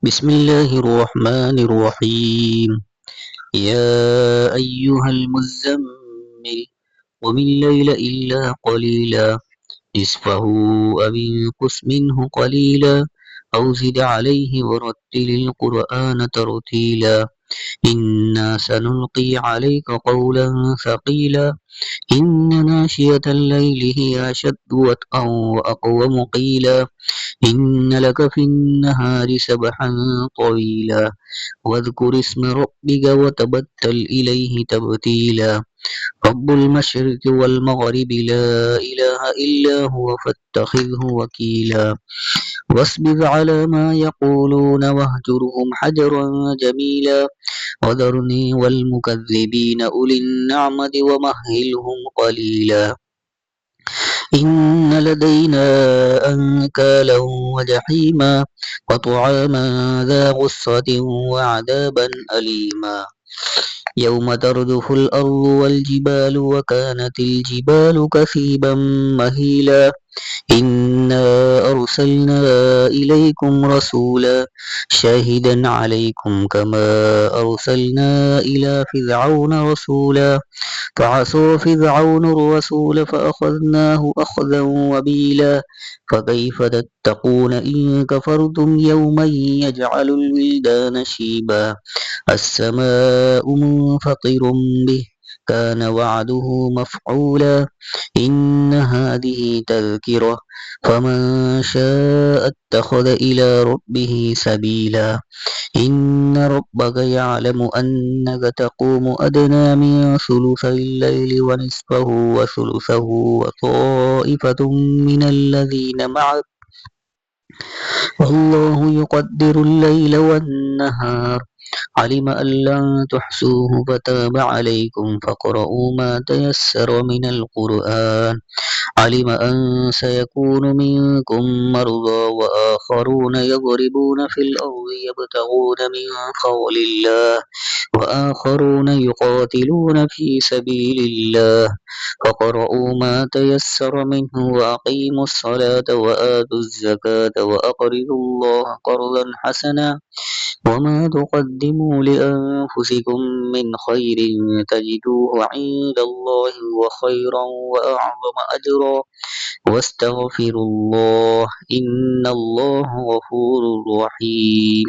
بسم الله الرحمن الرحيم. يا أيها المزمل قم الليل إلا قليلا نصفه أو انقص منه قليلا أو زد عليه ورتل القرآن ترتيلا إنا سنلقي عليك قولا ثقيلا إن ناشئة الليل هي أشد وطئا وأقوم قيلا إن لك في النهار سبحا طويلا واذكر اسم ربك وتبتل إليه تبتيلا رب المشرق والمغرب لا إله إلا هو فاتخذه وكيلا واصبر على ما يقولون واهجرهم حجرا جميلا وذرني والمكذبين أولي النعمة ومهلهم قليلا إن لدينا أنكالا وجحيما وطعاما ذا غصة وعذابا أليما يوم ترجف الأرض والجبال وكانت الجبال كثيبا مهيلا إنا أرسلنا إليكم رسولا شاهدا عليكم كما أرسلنا إلى فرعون رسولا فعصى فرعون الرسول فأخذناه أخذا وبيلا فكيف تتقون إن كفرتم يوما يجعل الولدان شيبا السماء منفطر به كان وعده مفعولا إن هذه تذكرة فمن شاء اتخذ إلى ربه سبيلا إن ربك يعلم أنك تقوم أدنى من ثلثي الليل ونصفه وثلثه وطائفة من الذين معك والله يقدر الليل والنهار علم أن لن تحصوه فتاب عليكم فاقرؤوا ما تيسر من القرآن علم أن سيكون منكم مرضى وآخرون يضربون في الأرض يبتغون من فضل الله وآخرون يقاتلون في سبيل الله فاقرؤوا ما تيسر منه وأقيموا الصلاة وآتوا الزكاة وأقرضوا الله قرضا حسنا وما تقدموا لأنفسكم من خير تجدوه عند الله هو خيرا وأعظم أجرا واستغفروا الله إن الله غفور رحيم